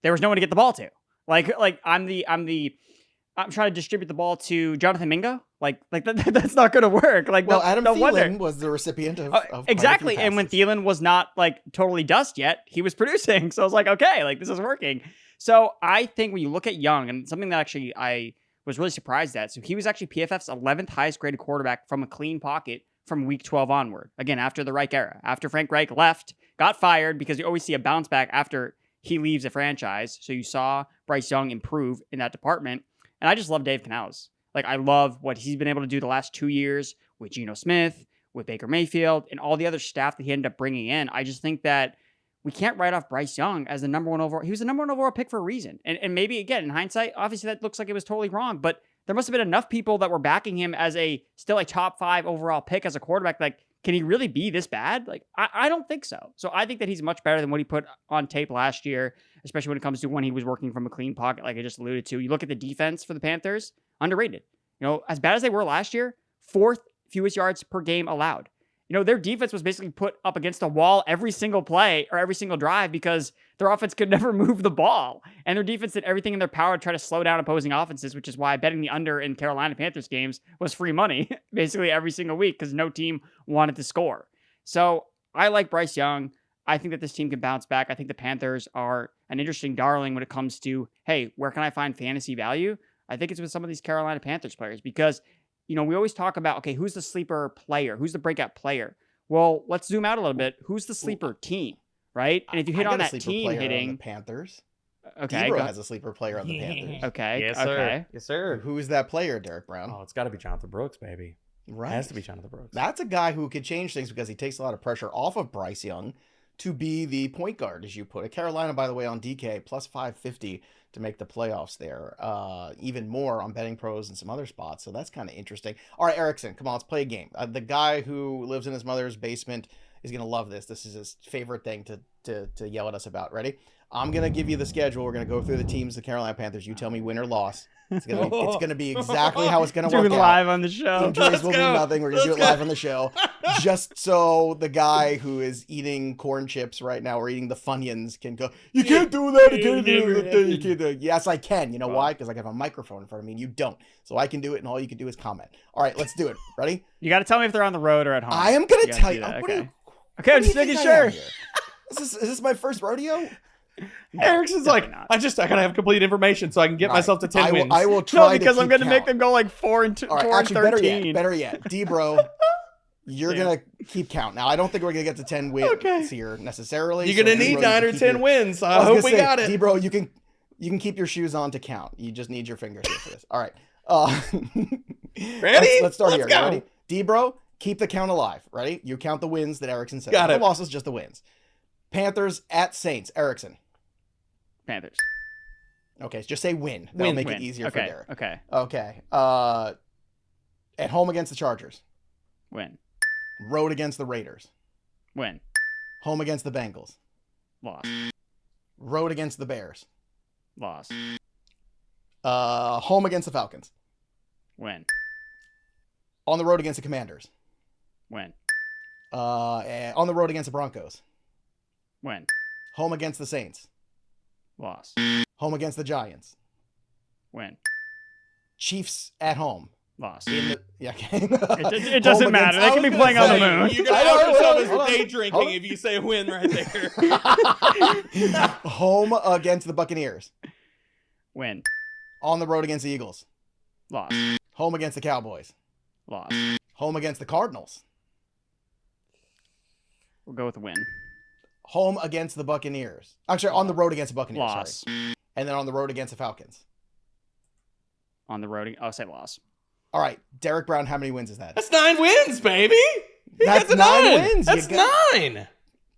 there was no one to get the ball to. Like I'm trying to distribute the ball to Jonathan Mingo. That's not going to work. Well, Adam Thielen was the recipient of exactly. And when Thielen was not totally dust yet, he was producing. So I was like, okay, this is working. So I think when you look at Young, and something that actually I was really surprised at. So he was actually PFF's 11th highest graded quarterback from a clean pocket from week 12 onward. Again, after the Reich era, after Frank Reich left, got fired, because you always see a bounce back after he leaves a franchise. So you saw Bryce Young improve in that department. And I just love Dave Canales. I love what he's been able to do the last 2 years with Geno Smith, with Baker Mayfield, and all the other staff that he ended up bringing in. I just think that we can't write off Bryce Young as the number 1 overall. He was the number 1 overall pick for a reason. And maybe, again, in hindsight, obviously that looks like it was totally wrong, but there must have been enough people that were backing him as still a top 5 overall pick as a quarterback. Can he really be this bad? I don't think so. So I think that he's much better than what he put on tape last year, especially when it comes to when he was working from a clean pocket, like I just alluded to. You look at the defense for the Panthers, underrated. As bad as they were last year, 4th fewest yards per game allowed. Their defense was basically put up against a wall every single play or every single drive because their offense could never move the ball. And their defense did everything in their power to try to slow down opposing offenses, which is why betting the under in Carolina Panthers games was free money basically every single week because no team wanted to score. So I like Bryce Young. I think that this team can bounce back. I think the Panthers are an interesting darling when it comes to, hey, where can I find fantasy value? I think it's with some of these Carolina Panthers players because we always talk about, okay, who's the sleeper player? Who's the breakout player? Well, let's zoom out a little bit. Who's the sleeper team, right? And if you hit on that team hitting... On the Panthers. Okay. Debro has a sleeper player on the Panthers. Okay. Yes, sir. Okay. Yes, sir. Who is that player, Derek Brown? Oh, it's got to be Jonathan Brooks, baby. Right. It has to be Jonathan Brooks. That's a guy who could change things because he takes a lot of pressure off of Bryce Young to be the point guard, as you put it. Carolina, by the way, on DK, plus 550 to make the playoffs there. Even more on Betting Pros and some other spots. So that's kind of interesting. All right, Erickson, come on, let's play a game. The guy who lives in his mother's basement is going to love this. This is his favorite thing to yell at us about. Ready? I'm going to give you the schedule. We're going to go through the teams, the Carolina Panthers. You tell me win or loss. It's gonna be exactly how it's gonna work out. Live on the show. Injuries will be nothing. We're gonna do it live on the show. Just so the guy who is eating corn chips right now or eating the Funyuns can go, you can't do that. You can't do that. You can't do it. Yes, I can. You know why? Because I have a microphone in front of me and you don't. So I can do it and all you can do is comment. All right, let's do it. Ready? You got to tell me if they're on the road or at home. I am gonna tell you. Okay, I'm just making sure. Is this my first rodeo? Erickson's I gotta have complete information so I can get myself to 10 wins. I will try because I'm gonna count. make them go 4 and 2. All right, actually, better yet, D-Bro, you're gonna keep count. Now, I don't think we're gonna get to 10 wins here necessarily. You're gonna need 9 or 10 wins. So I hope we got it. D-Bro, you can keep your shoes on to count. You just need your fingers here for this. All right. Ready? Let's start here. Go. Ready? D-Bro, keep the count alive. Ready? You count the wins that Erickson said. Got it. The losses, just the wins. Panthers at Saints. Erickson. Panthers. Okay, just say win. That'll make it easier for Derek. Okay. At home against the Chargers. Win. Road against the Raiders. Win. Home against the Bengals. Loss. Road against the Bears. Loss. Home against the Falcons. Win. On the road against the Commanders. Win. On the road against the Broncos. Win. Home against the Saints. Loss. Home against the Giants. Win. Chiefs at home. Loss. Yeah, okay. It doesn't matter. They can be playing on the moon. You're going to out yourself as day drinking if you say win right there. Home against the Buccaneers. Win. On the road against the Eagles. Loss. Home against the Cowboys. Loss. Home against the Cardinals. We'll go with a win. Home against the Buccaneers. Actually, on the road against the Buccaneers. Loss. Sorry. And then on the road against the Falcons. On the road, I'll say loss. All right, Derrick Brown, how many wins is that? That's 9 wins, baby. That's 9 wins. That's 9.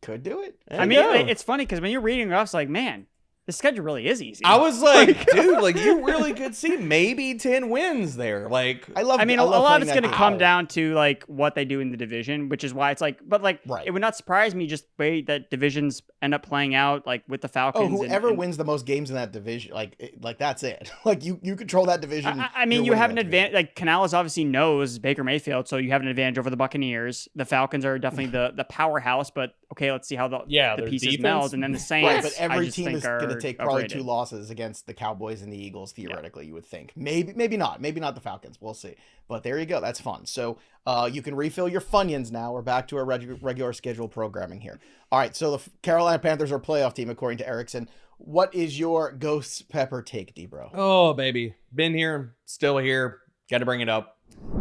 Could do it. I mean, it's funny because when you're reading it off, it's like, man, the schedule really is easy. I was like, dude, like you really could see maybe 10 wins there. Like, a lot of it's going to come down to like what they do in the division, which is why it's like, but like, It would not surprise me just the way that divisions end up playing out, like with the Falcons. Oh, whoever wins the most games in that division, like that's it. Like you control that division. I mean, you have an advantage. Like Canales obviously knows Baker Mayfield, so you have an advantage over the Buccaneers. The Falcons are definitely the powerhouse, but okay, let's see how the pieces defense. meld, and then the Saints. Right, but every team is going to take probably overrated. 2 losses against the Cowboys and the Eagles, theoretically, you would think. Maybe not. Maybe not the Falcons. We'll see. But there you go. That's fun. So you can refill your Funyuns now. We're back to our regular schedule programming here. All right, so the Carolina Panthers are a playoff team, according to Erickson. What is your ghost pepper take, D-Bro? Oh, baby. Been here, still here. Got to bring it up.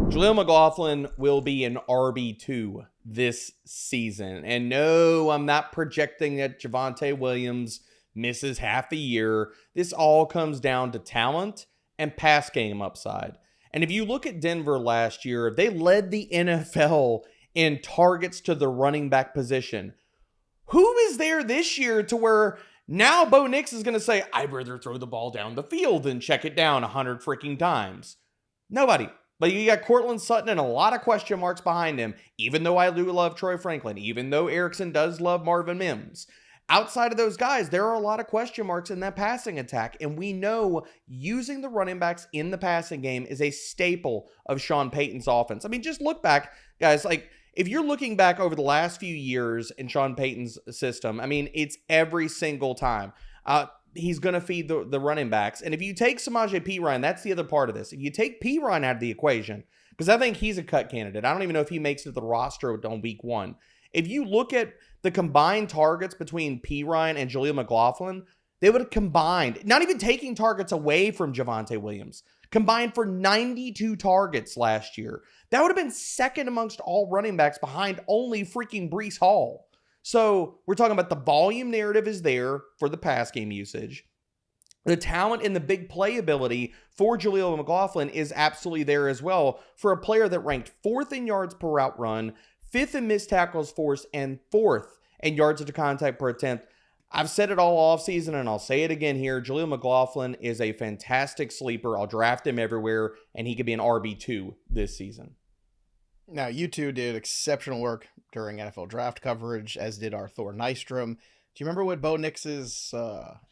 Jaleel McLaughlin will be an RB2 this season. And no, I'm not projecting that Javonte Williams misses half the year. This all comes down to talent and pass game upside. And if you look at Denver last year, they led the NFL in targets to the running back position. Who is there this year to where now Bo Nix is going to say, I'd rather throw the ball down the field than check it down 100 freaking times? Nobody. But you got Cortland Sutton and a lot of question marks behind him, even though I do love Troy Franklin, even though Erickson does love Marvin Mims. Outside of those guys, there are a lot of question marks in that passing attack, and we know using the running backs in the passing game is a staple of Sean Payton's offense. I mean, just look back, guys, like if you're looking back over the last few years in Sean Payton's system, I mean, it's every single time. He's going to feed the running backs. And if you take Samaje Perine, that's the other part of this. If you take Perine out of the equation, because I think he's a cut candidate. I don't even know if he makes it to the roster on week 1. If you look at the combined targets between Perine and Jaleel McLaughlin, they would have combined, not even taking targets away from Javonte Williams, combined for 92 targets last year. That would have been second amongst all running backs behind only freaking Breece Hall. So we're talking about the volume narrative is there for the pass game usage. The talent and the big playability for Jaleel McLaughlin is absolutely there as well for a player that ranked 4th in yards per route run, 5th in missed tackles forced, and 4th in yards to contact per attempt. I've said it all offseason, and I'll say it again here. Jaleel McLaughlin is a fantastic sleeper. I'll draft him everywhere, and he could be an RB2 this season. Now, you two did exceptional work during NFL draft coverage, as did our Thor Nystrom. Do you remember what Bo Nix's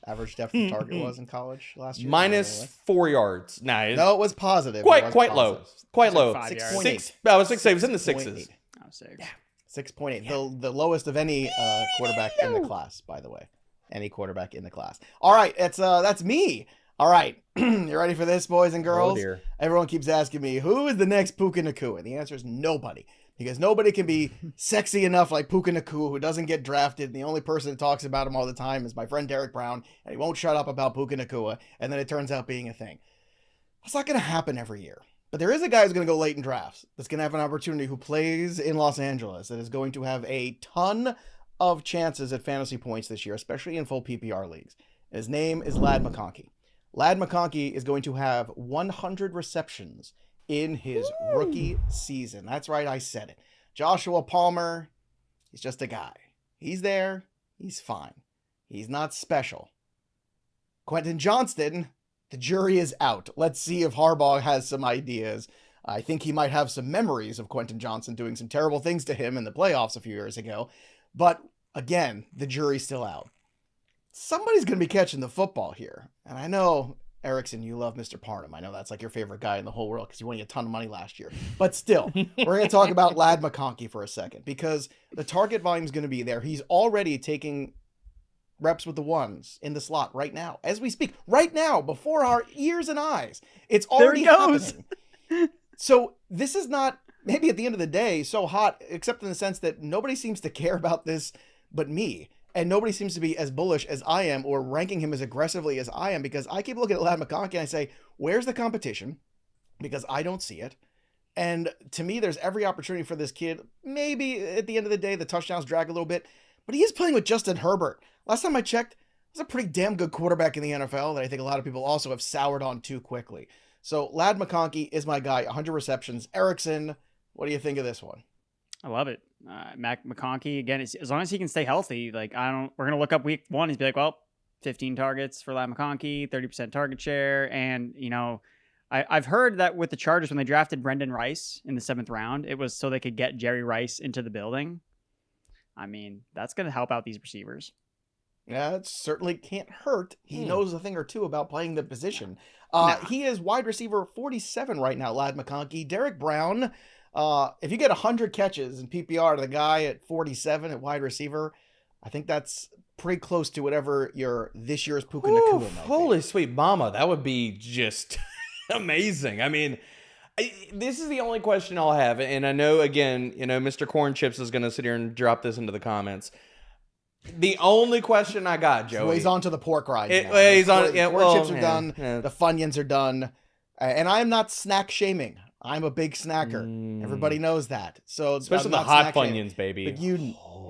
average depth of target was in college last year? -4 yards. No, it was positive. Quite low. Quite low. 6.8. I was 6. It was in the 6s. Oh, 6. Yeah. 6.8. Yeah. The lowest of any quarterback in the class, by the way. Any quarterback in the class. All right, that's me. All right. You ready for this, boys and girls? Oh, dear. Everyone keeps asking me, who is the next Puka Nacua? The answer is nobody. Because nobody can be sexy enough like Puka Nacua, who doesn't get drafted. And the only person that talks about him all the time is my friend Derek Brown. And he won't shut up about Puka Nacua. And then it turns out being a thing. That's not going to happen every year. But there is a guy who's going to go late in drafts that's going to have an opportunity, who plays in Los Angeles, that is going to have a ton of chances at fantasy points this year, especially in full PPR leagues. His name is Ladd McConkey. Ladd McConkey is going to have 100 receptions in his rookie season. That's right, I said it. Joshua Palmer, he's just a guy. He's there. He's fine. He's not special. Quentin Johnston, the jury is out. Let's see if Harbaugh has some ideas. I think he might have some memories of Quentin Johnson doing some terrible things to him in the playoffs a few years ago. But again, the jury's still out. Somebody's going to be catching the football here. And I know, Erickson, you love Mr. Parham. I know that's like your favorite guy in the whole world because you won a ton of money last year. But still, we're going to talk about Ladd McConkey for a second, because the target volume is going to be there. He's already taking reps with the ones in the slot right now, as we speak, right now, before our ears and eyes. It's already happening. So this is not, maybe at the end of the day, so hot, except in the sense that nobody seems to care about this but me. And nobody seems to be as bullish as I am or ranking him as aggressively as I am, because I keep looking at Ladd McConkey and I say, where's the competition? Because I don't see it. And to me, there's every opportunity for this kid. Maybe at the end of the day, the touchdowns drag a little bit, but he is playing with Justin Herbert. Last time I checked, he's a pretty damn good quarterback in the NFL that I think a lot of people also have soured on too quickly. So Ladd McConkey is my guy, 100 receptions. Erickson, what do you think of this one? I love it. McConkey, again, as long as he can stay healthy, like we're going to look up week 1. He's be like, well, 15 targets for Ladd McConkey, 30% target share. And, I've heard that with the Chargers, when they drafted Brendan Rice in the 7th round, it was so they could get Jerry Rice into the building. I mean, that's going to help out these receivers. Yeah, it certainly can't hurt. He knows a thing or two about playing the position. He is wide receiver 47 right now, Ladd McConkey. Derrick Brown, if you get 100 catches in PPR to the guy at 47 at wide receiver, I think that's pretty close to whatever your this year's Puka Nacua might be. Holy sweet mama, that would be just amazing. I mean, this is the only question I'll have, and I know, again, Mr. Corn Chips is going to sit here and drop this into the comments. The only question I got, Joey. So he's on to the pork rinds now. He's on. Pork chips are done. Yeah. The Funyuns are done. And I am not snack shaming. I'm a big snacker. Everybody knows that. So especially the hot Funyuns, baby. But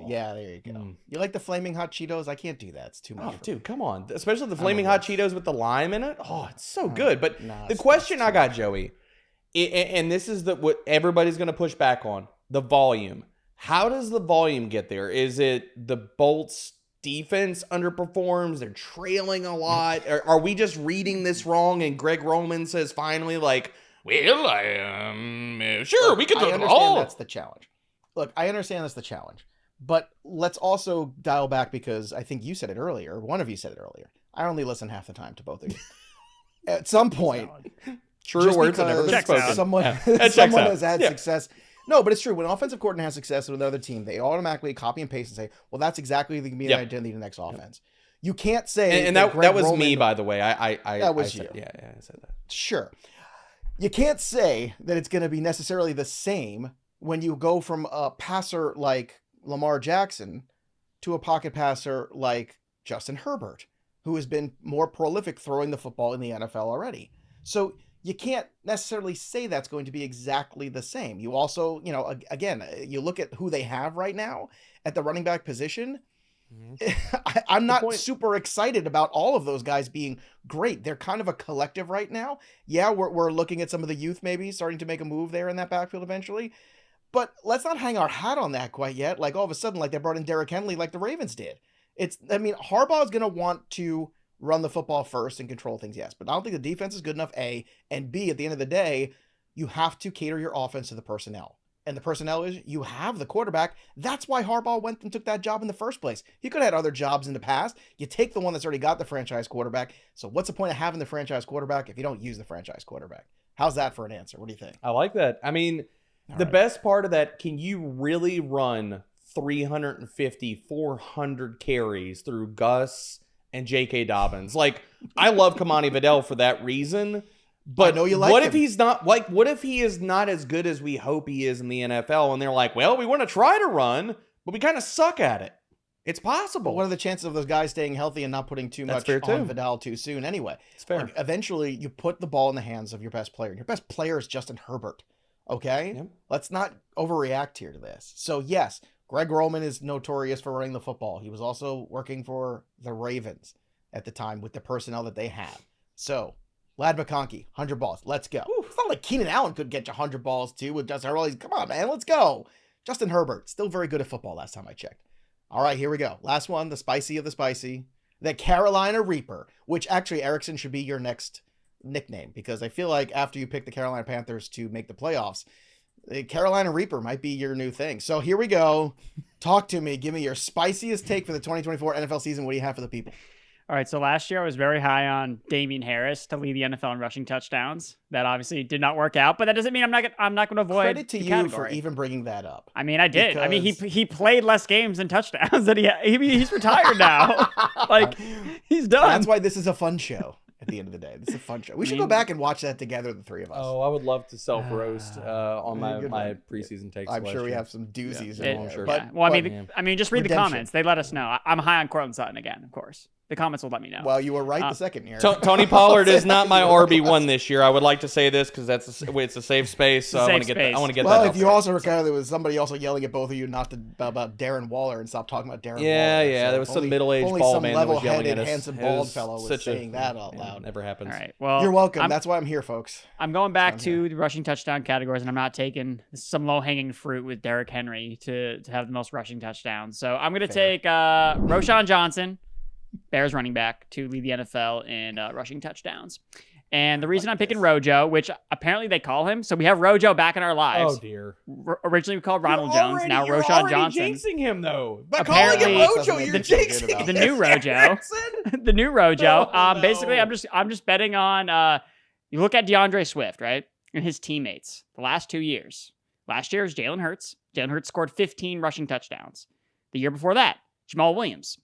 yeah, there you go. You like the flaming hot Cheetos? I can't do that. It's too much. Oh, dude, come on. Especially the flaming hot Cheetos with the lime in it. Oh, it's so good. But the question I got, Joey, and this is what everybody's going to push back on, the volume. How does the volume get there? Is it the Bolts defense underperforms? They're trailing a lot. Are we just reading this wrong? And Greg Roman says finally, like, well, I am sure we can do it all. That's the challenge. Look, I understand that's the challenge. But let's also dial back, because I think you said it earlier. One of you said it earlier. I only listen half the time to both of you. At some point, true words have never been spoken. Someone has had success. No, but it's true. When an offensive coordinator has success with another team, they automatically copy and paste and say, well, that's exactly the immediate identity of the next offense. You can't say... And that was Roman, me, by the way. That was you. Yeah, I said that. Sure. You can't say that it's going to be necessarily the same when you go from a passer like Lamar Jackson to a pocket passer like Justin Herbert, who has been more prolific throwing the football in the NFL already. So you can't necessarily say that's going to be exactly the same. You also, again, you look at who they have right now at the running back position. I'm not super excited about all of those guys being great. They're kind of a collective right now. Yeah, we're looking at some of the youth maybe starting to make a move there in that backfield eventually. But let's not hang our hat on that quite yet. Like all of a sudden, like they brought in Derrick Henry like the Ravens did. Harbaugh is going to want to run the football first and control things, yes. But I don't think the defense is good enough, A. And B, at the end of the day, you have to cater your offense to the personnel. And the personnel is you have the quarterback. That's why Harbaugh went and took that job in the first place. He could have had other jobs in the past. You take the one that's already got the franchise quarterback. So what's the point of having the franchise quarterback if you don't use the franchise quarterback? How's that for an answer? What do you think? I like that. I mean, best part of that, can you really run 350, 400 carries through Gus and J.K. Dobbins? Like, I love Kamani Vidal for that reason. But I know you like what him. if he's not what if he is not as good as we hope he is in the NFL? And they're like, well, we want to try to run, but we kind of suck at it. It's possible. But what are the chances of those guys staying healthy and not putting too much on Vidal too soon anyway? It's fair. Like, eventually, you put the ball in the hands of your best player. Your best player is Justin Herbert. Okay? Yep. Let's not overreact here to this. So, yes, Greg Roman is notorious for running the football. He was also working for the Ravens at the time with the personnel that they had. So, Ladd McConkey, 100 balls. Let's go. Ooh, it's not like Keenan Allen could get you 100 balls too with Justin Herbert. Come on, man. Let's go. Justin Herbert, still very good at football last time I checked. All right, here we go. Last one, the spicy of the spicy. The Carolina Reaper, which actually Erickson should be your next nickname, because I feel like after you pick the Carolina Panthers to make the playoffs, the Carolina Reaper might be your new thing. So here we go. Talk to me. Give me your spiciest take for the 2024 NFL season. What do you have for the people? All right, so last year I was very high on Damian Harris to lead the NFL in rushing touchdowns. That obviously did not work out, but that doesn't mean I'm not going to avoid Credit to the you category. for even bringing that up. I mean, I did. I mean, Because- he played less games than touchdowns than he's retired now. Like, he's done. That's why this is a fun show. At the end of the day, this is a fun show. We should go back and watch that together, the three of us. Oh, I would love to self roast on Good my one. preseason takes. I'm sure we year. have some doozies. Yeah. in there, Sure. But, Yeah. Well, but- I mean, just read the redemption. comments. They let us know. I'm high on Cortland Sutton again, of course. The comments will let me know. well, you were right the second year. Tony Pollard is not my RB1 this year. I would like to say this because it's a safe space. So I want to get that. I want to get Well, that. if you also recall, there was somebody also yelling at both of you not to about Darren Waller and stop talking about Darren Waller. Yeah. So There was some only- middle-aged only bald some man that was yelling level-headed, at us. handsome It bald fellow was such saying that out yeah, loud. Never happens. All right. Well, You're welcome. That's why I'm here, folks. I'm going back Sounds to the rushing touchdown categories, and I'm not taking some low-hanging fruit with Derrick Henry to have the most rushing touchdowns. So I'm going to Fair. take Roschon Johnson, Bears running back, to lead the NFL in rushing touchdowns. And the reason I'm picking Rojo, which apparently they call him, so we have Rojo back in our lives. Oh dear. Originally we called Ronald Jones, now You're Roschon already Johnson. jinxing him though. By Apparently- calling him Doesn't Rojo, make you're me feel good jinxing about The it. new Rojo. Erickson? The new Rojo. Oh, no. Basically, I'm just betting on. You look at DeAndre Swift, right, and his teammates. The last 2 years. Last year was Jalen Hurts. Jalen Hurts scored 15 rushing touchdowns. The year before that, Jamal Williams,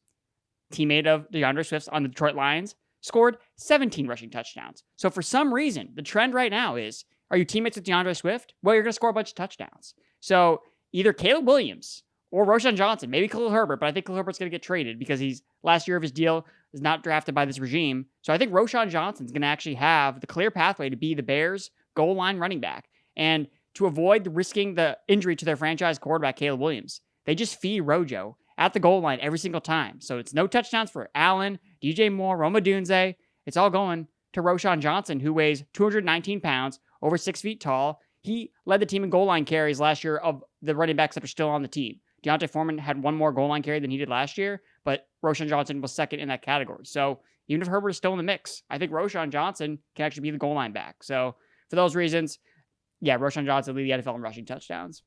teammate of DeAndre Swift's on the Detroit Lions, scored 17 rushing touchdowns. So for some reason, the trend right now is: are you teammates with DeAndre Swift? Well, you're going to score a bunch of touchdowns. So either Caleb Williams or Roschon Johnson, maybe Khalil Herbert, but I think Khalil Herbert's going to get traded because he's last year of his deal is not drafted by this regime. So I think Roschon Johnson's going to actually have the clear pathway to be the Bears' goal line running back. And to avoid risking the injury to their franchise quarterback, Caleb Williams, they just feed Rojo at the goal line every single time. So it's no touchdowns for Allen, DJ Moore, Roma Dunze. It's all going to Roschon Johnson, who weighs 219 pounds, over 6 feet tall. He led the team in goal line carries last year of the running backs that are still on the team. Deontay Foreman had one more goal line carry than he did last year, but Roschon Johnson was second in that category. So even if Herbert is still in the mix, I think Roschon Johnson can actually be the goal line back. So for those reasons, yeah, Roschon Johnson lead the NFL in rushing touchdowns.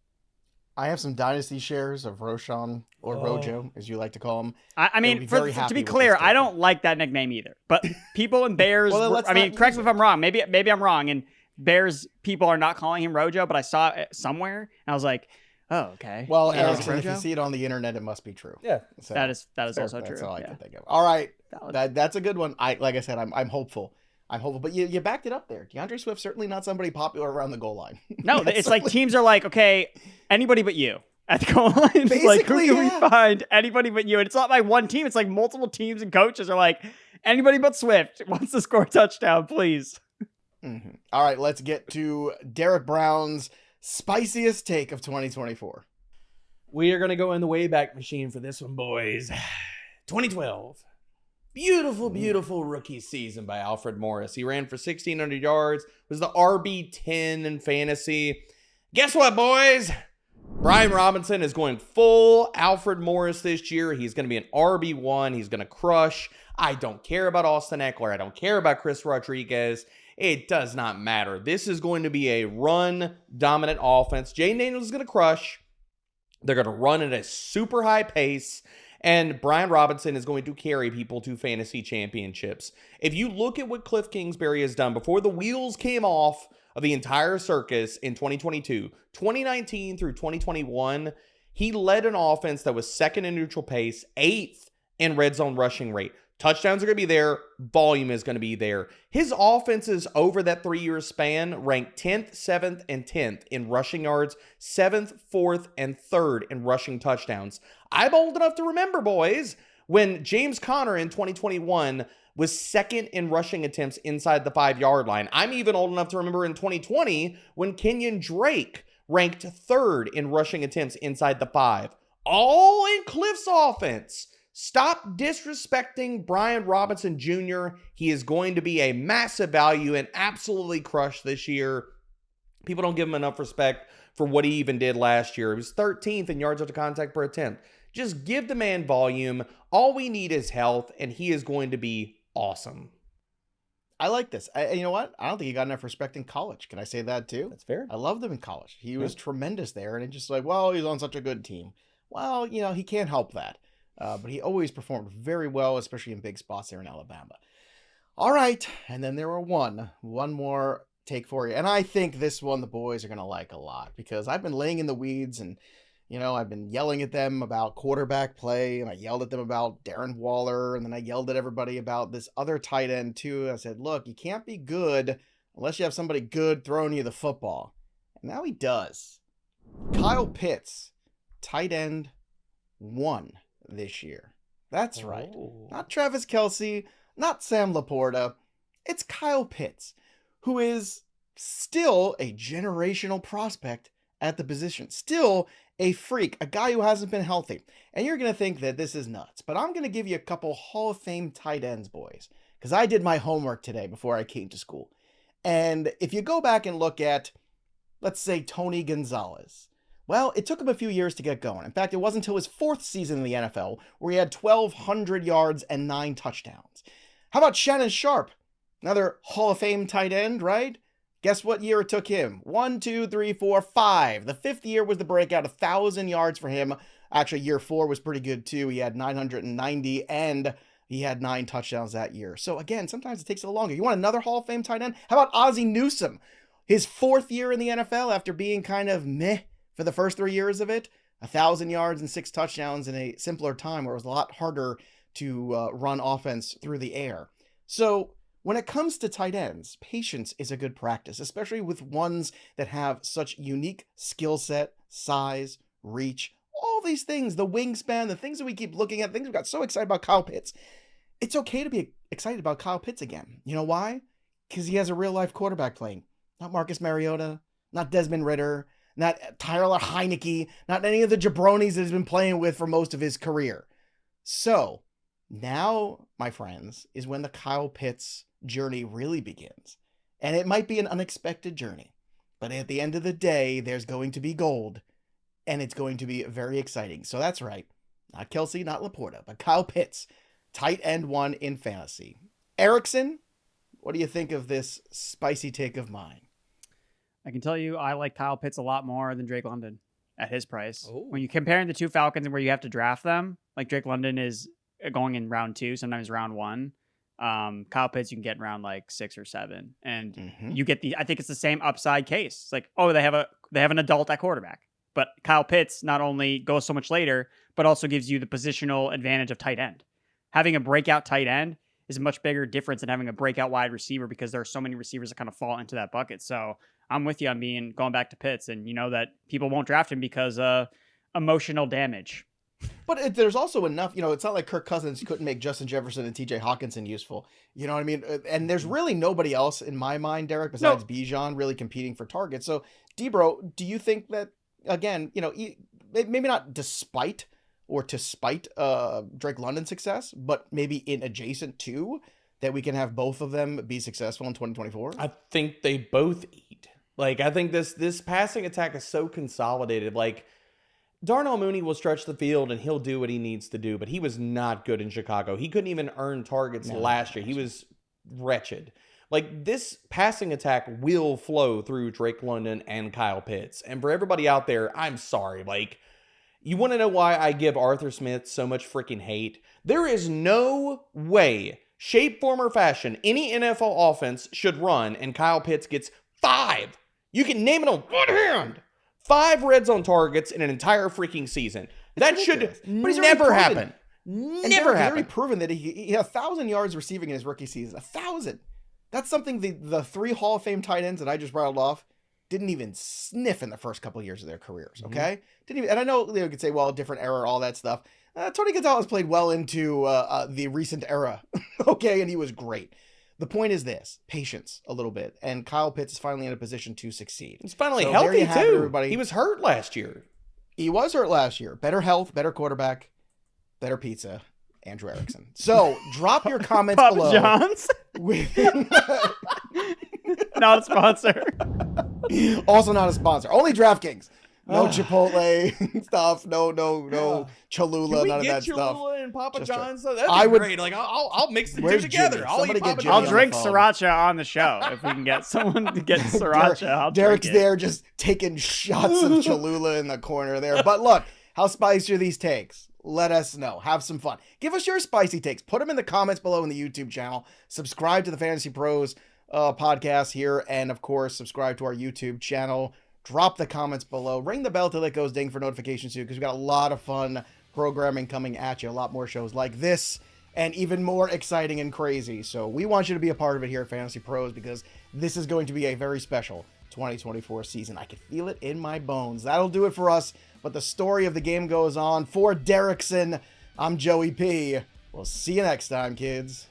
I have some dynasty shares of Roschon or Rojo, as you like to call him. I be mean, very to happy be with clear, this I pick. don't like that nickname either. But people in Bears, Well, then let's I mean, not correct use me if I'm wrong. Maybe I'm wrong. And Bears people are not calling him Rojo, but I saw it somewhere and I was like, oh, okay. Well, Yeah, Erickson, if you Rojo? see it on the internet, it must be true. Yeah. So, that is fair. also true. That's all I Yeah. can think of. All right, Valid. that's a good one. Like I said, I'm hopeful. I'm hopeful, but you backed it up there. DeAndre Swift certainly not somebody popular around the goal line. No, That's it's like teams are like, okay, anybody but you at the goal line. It's like, who Basically, can yeah. we find? Anybody but you. And it's not like one team. It's like multiple teams and coaches are like, anybody but Swift wants to score a touchdown, please. Mhm. All right, let's get to Derek Brown's spiciest take of 2024. We are going to go in the Wayback Machine for this one, boys. 2012. Beautiful, beautiful rookie season by Alfred Morris. He ran for 1,600 yards, was the RB10 in fantasy. Guess what, boys? Brian Robinson is going full Alfred Morris this year. He's going to be an RB1. He's going to crush. I don't care about Austin Eckler. I don't care about Chris Rodriguez. It does not matter. This is going to be a run-dominant offense. Jayden Daniels is going to crush. They're going to run at a super high pace. And Brian Robinson is going to carry people to fantasy championships. If you look at what Cliff Kingsbury has done before the wheels came off of the entire circus in 2022, 2019 through 2021, he led an offense that was second in neutral pace, 8th in red zone rushing rate. Touchdowns are going to be there. Volume is going to be there. His offenses over that 3-year span ranked 10th, 7th, and 10th in rushing yards, 7th, 4th, and 3rd in rushing touchdowns. I'm old enough to remember, boys, when James Conner in 2021 was 2nd in rushing attempts inside the 5-yard line. I'm even old enough to remember in 2020 when Kenyon Drake ranked 3rd in rushing attempts inside the 5. All in Cliff's offense. Stop disrespecting Brian Robinson Jr. He is going to be a massive value and absolutely crush this year. People don't give him enough respect for what he even did last year. He was 13th in yards after contact per attempt. Just give the man volume. All we need is health, and he is going to be awesome. I like this. You know what? I don't think he got enough respect in college. Can I say that too? That's fair. I loved him in college. He was tremendous there, and it's just like, well, he's on such a good team. Well, he can't help that. But he always performed very well, especially in big spots there in Alabama. All right, and then there were one more take for you. And I think this one the boys are going to like a lot because I've been laying in the weeds and, I've been yelling at them about quarterback play, and I yelled at them about Darren Waller, and then I yelled at everybody about this other tight end too. I said, look, you can't be good unless you have somebody good throwing you the football. And now he does. Kyle Pitts, tight end 1 this year. That's right. Not Travis Kelce, not Sam Laporta. It's Kyle Pitts, who is still a generational prospect at the position. Still a freak, a guy who hasn't been healthy. And you're going to think that this is nuts, but I'm going to give you a couple Hall of Fame tight ends, boys, because I did my homework today before I came to school. And if you go back and look at, let's say, Tony Gonzalez, well, it took him a few years to get going. In fact, it wasn't until his 4th season in the NFL where he had 1,200 yards and 9 touchdowns. How about Shannon Sharp? Another Hall of Fame tight end, right? Guess what year it took him? 1, 2, 3, 4, 5. The 5th year was the breakout, 1,000 yards for him. Actually, year 4 was pretty good too. He had 990 and he had 9 touchdowns that year. So again, sometimes it takes a little longer. You want another Hall of Fame tight end? How about Ozzie Newsome? His 4th year in the NFL after being kind of meh for the first 3 years of it, 1,000 yards and 6 touchdowns in a simpler time where it was a lot harder to run offense through the air. So when it comes to tight ends, patience is a good practice, especially with ones that have such unique skill set, size, reach, all these things, the wingspan, the things that we keep looking at, things we got so excited about Kyle Pitts. It's okay to be excited about Kyle Pitts again. You know why? Because he has a real life quarterback playing. Not Marcus Mariota, not Desmond Ridder, not Tyler Heineke, not any of the jabronis that he's been playing with for most of his career. So now, my friends, is when the Kyle Pitts journey really begins. And it might be an unexpected journey, but at the end of the day, there's going to be gold, and it's going to be very exciting. So that's right. Not Kelce, not Laporta, but Kyle Pitts, tight end 1 in fantasy. Erickson, what do you think of this spicy take of mine? I can tell you I like Kyle Pitts a lot more than Drake London at his price. Oh. When you're comparing the two Falcons and where you have to draft them, like Drake London is going in round 2, sometimes round 1. Kyle Pitts you can get in round like 6 or 7, and you get I think it's the same upside case. It's like, oh, they have an adult at quarterback, but Kyle Pitts not only goes so much later, but also gives you the positional advantage of tight end. Having a breakout tight end is a much bigger difference than having a breakout wide receiver because there are so many receivers that kind of fall into that bucket. So I'm with you on going back to Pitts, and you know that people won't draft him because emotional damage. But there's also enough, it's not like Kirk Cousins couldn't make Justin Jefferson and TJ Hawkinson useful. You know what I mean? And there's really nobody else in my mind, Derek, besides Bijan really competing for targets. So, Debro, do you think that, again, maybe not despite or to spite Drake London's success, but maybe in adjacent to, that we can have both of them be successful in 2024? I think they both eat. Like, I think this passing attack is so consolidated. Like, Darnell Mooney will stretch the field and he'll do what he needs to do, but he was not good in Chicago. He couldn't even earn targets last year. He was wretched. Like, this passing attack will flow through Drake London and Kyle Pitts. And for everybody out there, I'm sorry. Like, you want to know why I give Arthur Smith so much freaking hate? There is no way, shape, form, or fashion any NFL offense should run and Kyle Pitts gets 5. You can name it on one hand. 5 red zone targets in an entire freaking season. That should never happen. Never happen. He's already proven that he had 1,000 yards receiving in his rookie season. 1,000. That's something the 3 Hall of Fame tight ends that I just rattled off didn't even sniff in the first couple of years of their careers. Okay, didn't even. And I know you could say, well, different era, all that stuff. Tony Gonzalez played well into the recent era. Okay, and he was great. The point is this: patience a little bit, and Kyle Pitts is finally in a position to succeed. He's finally healthy too. Everybody. He was hurt last year. He was hurt last year. Better health, better quarterback, better pizza. Andrew Erickson. So drop your comments Papa below. John's? Not a sponsor. Also not a sponsor. Only DraftKings. No Chipotle stuff. No Cholula. None of that stuff. Can we get Cholula and Papa John's? That'd be great. Like I'll mix the two together. Jimmy? I'll eat Papa John's. I'll drink sriracha on the show if we can get someone to get sriracha. Derek's there just taking shots of Cholula in the corner there. But look, how spicy are these takes? let us know. Have some fun. Give us your spicy takes. Put them in the comments below in the YouTube channel. Subscribe to the Fantasy Pros podcast here. And, of course, subscribe to our YouTube channel. Drop the comments below. Ring the bell till it goes ding for notifications too, because we've got a lot of fun programming coming at you. A lot more shows like this and even more exciting and crazy. So we want you to be a part of it here at Fantasy Pros, because this is going to be a very special 2024 season. I can feel it in my bones. That'll do it for us. But the story of the game goes on. For Derrickson, I'm Joey P. We'll see you next time, kids.